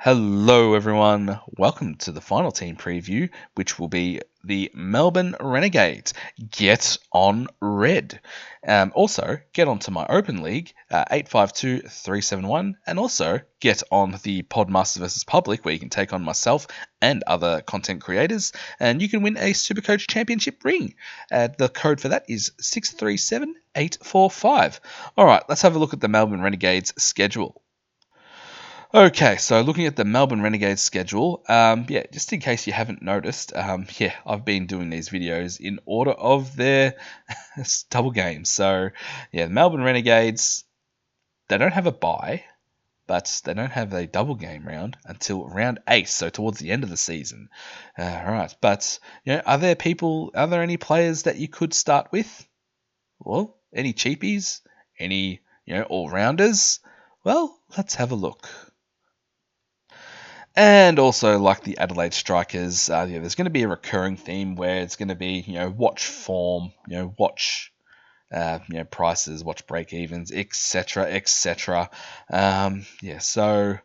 Hello, everyone. Welcome to the final team preview, which will be the Melbourne Renegades. Get on red. Also, get onto my Open League, 852371, and also get on the Podmasters versus Public, where you can take on myself and other content creators, and you can win a Supercoach Championship ring. The code for that is 637845. All right, let's have a look at the Melbourne Renegades schedule. Okay, so looking at the Melbourne Renegades schedule, just in case you haven't noticed, I've been doing these videos in order of their double games. So, the Melbourne Renegades, they don't have a bye, but they don't have a double game round until round 8, so towards the end of the season. Right, but, are there any players that you could start with? Well, any cheapies? Any, all-rounders? Well, let's have a look. And also, like the Adelaide Strikers, there's going to be a recurring theme where it's going to be, watch form, watch, prices, watch break evens, etc., etc. So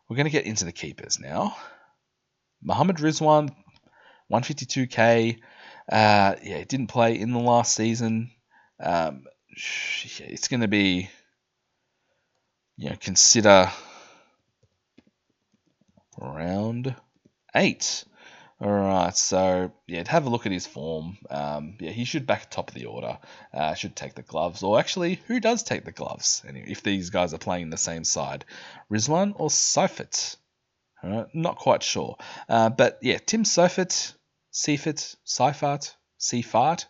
we're going to get into the keepers now. Mohamed Rizwan, 152k. He didn't play in the last season. It's going to be, consider round 8. All right, so have a look at his form. He should back top of the order. Should take the gloves, or actually, who does take the gloves? Anyway, if these guys are playing the same side, Rizwan or Seifert? All right, not quite sure. But Tim Seifert, Seifert, Seafood,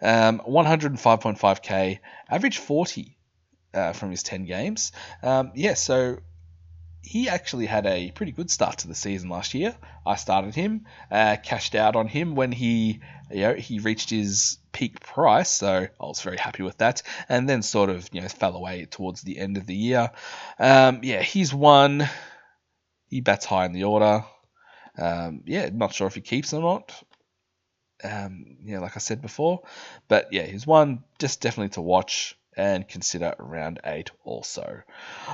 105.5k, average 40 from his 10 games. So he actually had a pretty good start to the season last year. I started him, cashed out on him when he reached his peak price, so I was very happy with that. And then sort of fell away towards the end of the year. He's one. He bats high in the order. Not sure if he keeps or not. Like I said before, but he's one just definitely to watch and consider round 8 also.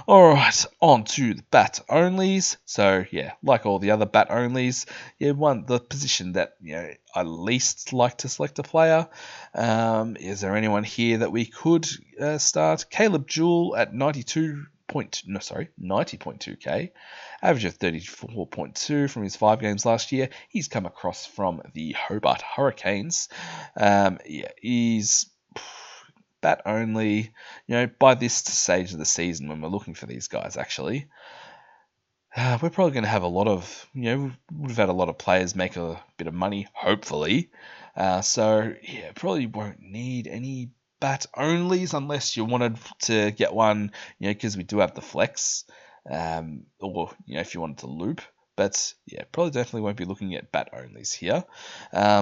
Alright, on to the bat onlys. So, like all the other bat onlys, the position that I least like to select a player. Is there anyone here that we could start? Caleb Jewell at 90.2k, average of 34.2 from his 5 games last year. He's come across from the Hobart Hurricanes. He's bat only, by this stage of the season when we're looking for these guys, actually. We're probably going to have a lot of, we've had a lot of players make a bit of money, hopefully. Probably won't need any bat onlys unless you wanted to get one, because we do have the flex, or, if you wanted to loop. But, probably definitely won't be looking at bat onlys here.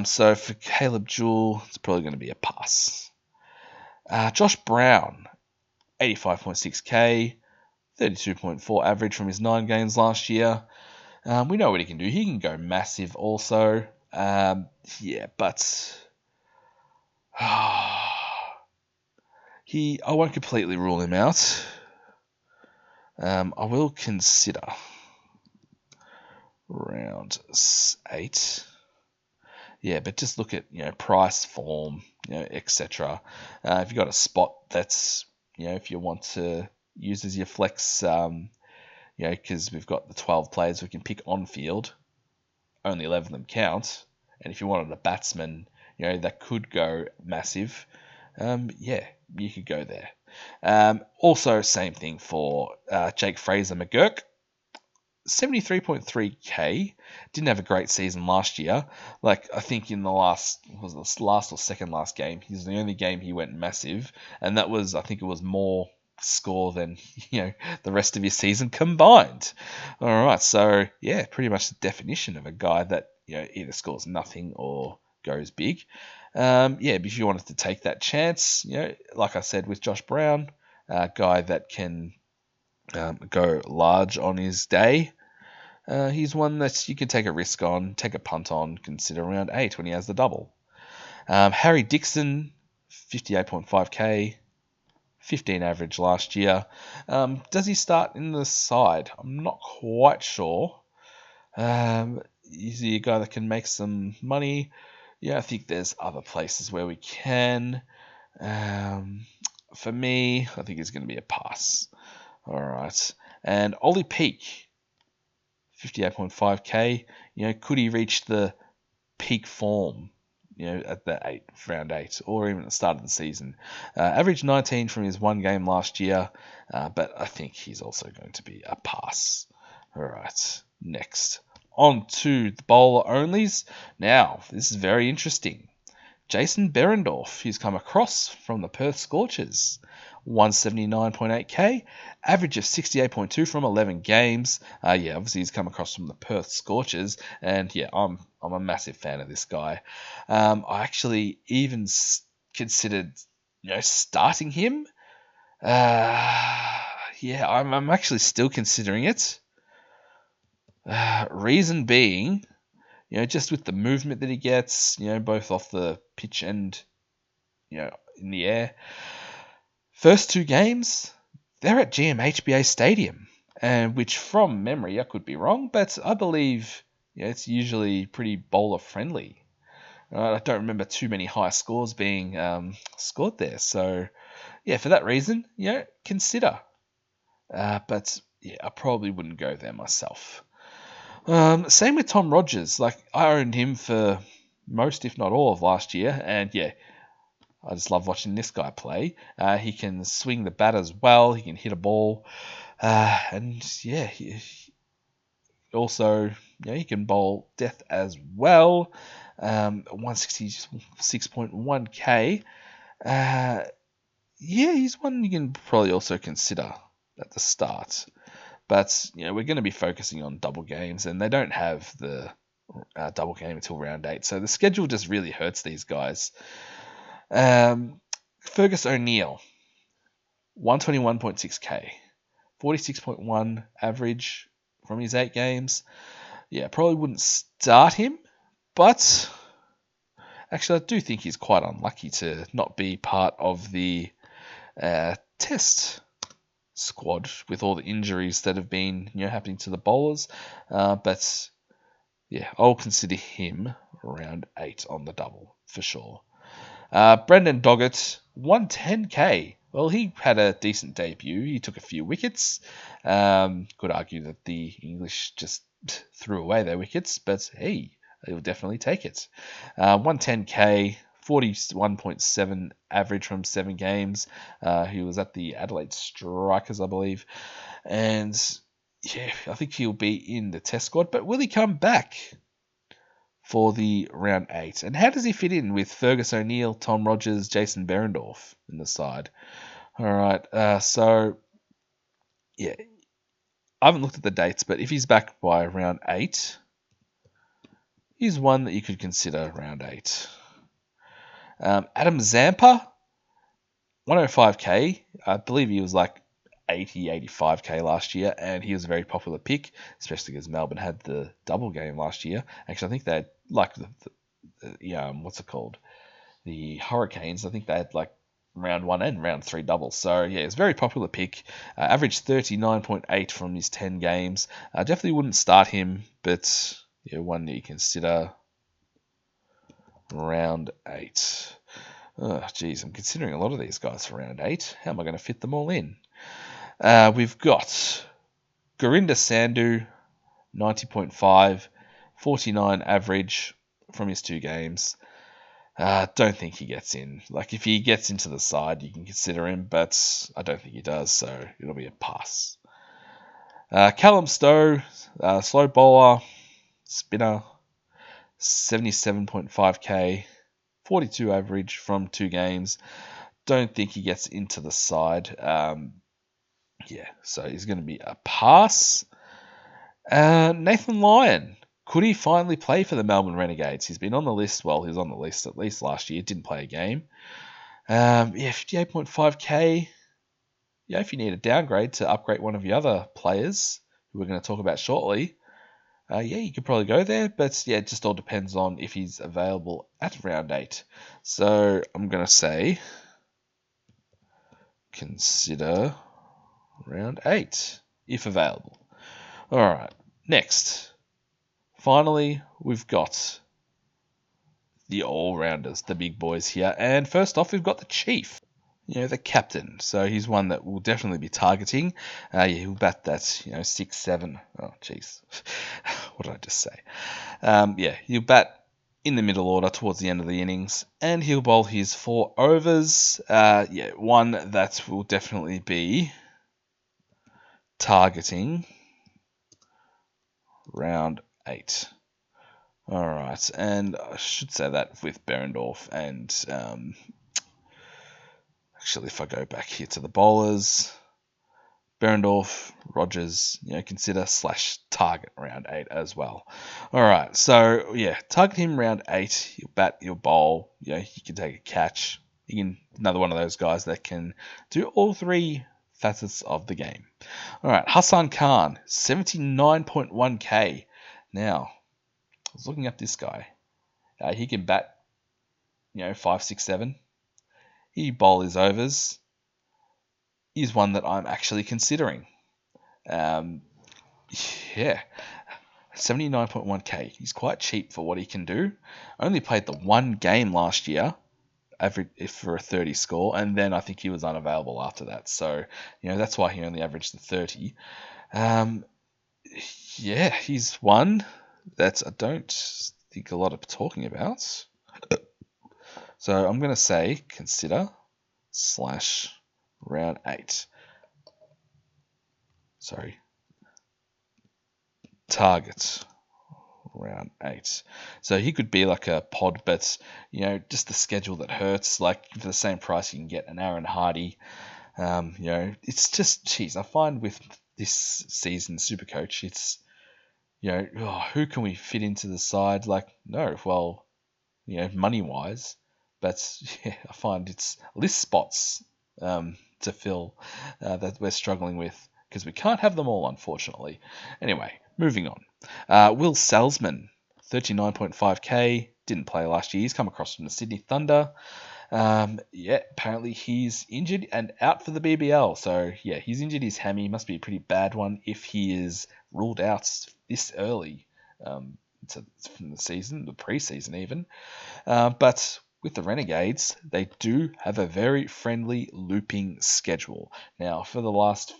So for Caleb Jewell, it's probably going to be a pass. Josh Brown, 85.6k, 32.4 average from his 9 games last year. We know what he can do. He can go massive also. But I won't completely rule him out. I will consider round 8. But just look at price, form, etc. If you've got a spot that's if you want to use as your flex, because we've got the 12 players we can pick on field, only 11 of them count. And if you wanted a batsman, that could go massive, you could go there. Also, same thing for Jake Fraser McGurk. 73.3k, didn't have a great season last year. Like, I think in the last or second last game, he's the only game he went massive, and that was, I think it was more score than the rest of his season combined. All right, so pretty much the definition of a guy that either scores nothing or goes big. But if you wanted to take that chance, like I said with Josh Brown, a guy that can go large on his day. He's one that you can take a risk on, take a punt on, consider round 8 when he has the double. Harry Dixon, 58.5k, 15 average last year. Does he start in the side? I'm not quite sure. Is he a guy that can make some money? Yeah, I think there's other places where we can. For me, I think it's going to be a pass. All right. And Ollie Peak, 58.5k. Could he reach the peak form? At the round 8, or even at the start of the season. Averaged 19 from his one game last year, but I think he's also going to be a pass. All right, next. On to the bowler onlys. Now, this is very interesting. Jason Berendorf, he's come across from the Perth Scorchers. 179.8k, average of 68.2 from 11 games. Obviously he's come across from the Perth Scorchers, and I'm a massive fan of this guy. I actually even considered, starting him. I'm actually still considering it. Reason being, just with the movement that he gets, both off the pitch and, in the air. First 2 games, they're at GMHBA Stadium, and which from memory, I could be wrong, but I believe it's usually pretty bowler friendly. I don't remember too many high scores being scored there. So, for that reason, consider. But I probably wouldn't go there myself. Same with Tom Rogers. Like, I owned him for most, if not all, of last year, and I just love watching this guy play. He can swing the bat as well. He can hit a ball. He also, he can bowl death as well. 166.1k. He's one you can probably also consider at the start. But, we're going to be focusing on double games, and they don't have the double game until round 8. So the schedule just really hurts these guys. Fergus O'Neill, 121.6k, 46.1 average from his 8 games. Probably wouldn't start him, but actually I do think he's quite unlucky to not be part of the test squad with all the injuries that have been happening to the bowlers. But I'll consider him around 8 on the double for sure. Brendan Doggett, 110k. Well, he had a decent debut. He took a few wickets. Could argue that the English just threw away their wickets, but hey, he'll definitely take it. 110k, 41.7 average from 7 games. He was at the Adelaide Strikers, I believe. And I think he'll be in the test squad, but will he come back for the round 8? And how does he fit in with Fergus O'Neill, Tom Rogers, Jason Berendorf in the side? All right, I haven't looked at the dates, but if he's back by round 8, he's one that you could consider round 8. Adam Zampa, 105k. I believe he was like 85k last year, and he was a very popular pick, especially because Melbourne had the double game last year. Actually, I think they had what's it called? The Hurricanes. I think they had like round 1 and round 3 doubles. So it's a very popular pick. Averaged 39.8 from his 10 games. Definitely wouldn't start him, but one that you consider round 8. Oh, geez, I'm considering a lot of these guys for round 8. How am I going to fit them all in? We've got Gurinder Sandhu, 90.5, 49 average from his 2 games. Don't think he gets in. Like, if he gets into the side, you can consider him, but I don't think he does, so it'll be a pass. Callum Stowe, slow bowler, spinner, 77.5k, 42 average from 2 games. Don't think he gets into the side. So he's going to be a pass. Nathan Lyon. Could he finally play for the Melbourne Renegades? He's been on the list. Well, he was on the list at least last year. Didn't play a game. 58.5k. If you need a downgrade to upgrade one of the other players who we're going to talk about shortly, you could probably go there. But it just all depends on if he's available at round 8. So I'm going to say consider round 8 if available. Alright, next. Finally, we've got the all-rounders, the big boys here. And first off, we've got the Chief, the captain. So he's one that we'll definitely be targeting. He'll bat that, 6-7. Oh, jeez. What did I just say? He'll bat in the middle order towards the end of the innings, and he'll bowl his 4 overs. One that will definitely be targeting round 8. All right, and I should say that with Berendorf and actually, if I go back here to the bowlers, Berendorf, Rogers, consider / target round 8 as well. All right, so target him round 8. He'll bat, he'll bowl. He can take a catch. Another one of those guys that can do all 3 facets of the game. All right, Hassan Khan, 79.1k. Now, I was looking up this guy. He can bat, 5, 6, 7. He bowl his overs. He's one that I'm actually considering. 79.1k. He's quite cheap for what he can do. Only played the 1 game last year, average for a 30 score, and then I think he was unavailable after that. So, that's why he only averaged the 30. He's one that I don't think a lot of talking about. So I'm going to say consider / round 8. Sorry. Target round 8. So he could be like a pod, but just the schedule that hurts. Like for the same price, you can get an Aaron Hardy. It's just, I find with this season Supercoach, it's who can we fit into the side? Like no, well, money wise, but I find it's list spots to fill that we're struggling with because we can't have them all, unfortunately. Anyway, moving on. Will Salzman, 39.5k, didn't play last year. He's come across from the Sydney Thunder. Apparently he's injured and out for the BBL. So, he's injured his hammy. Must be a pretty bad one if he is ruled out this early from the season, the preseason even. But with the Renegades, they do have a very friendly looping schedule. Now, for the last,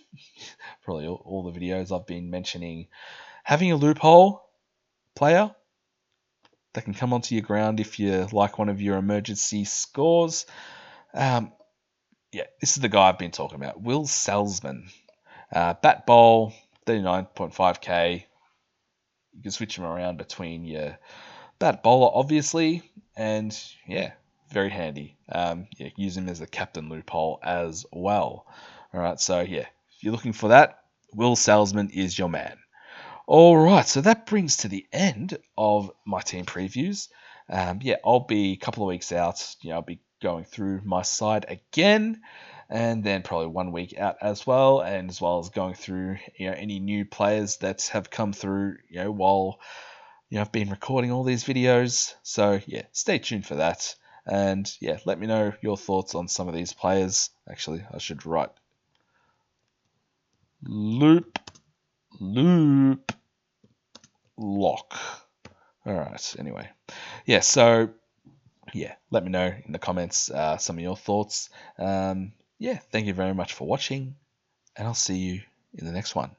probably all the videos I've been mentioning, having a loophole player that can come onto your ground if you like one of your emergency scores. This is the guy I've been talking about, Will Salzman. Bat bowl, 39.5k. You can switch him around between your bat bowler, obviously, and very handy. Use him as a captain loophole as well. All right, so if you're looking for that, Will Salzman is your man. All right, so that brings to the end of my team previews. I'll be a couple of weeks out. I'll be going through my side again, and then probably 1 week out as well, and as well as going through any new players that have come through while I've been recording all these videos. So stay tuned for that, and let me know your thoughts on some of these players. Actually, I should write loop lock. All right. Anyway, so let me know in the comments some of your thoughts. Thank you very much for watching, and I'll see you in the next one.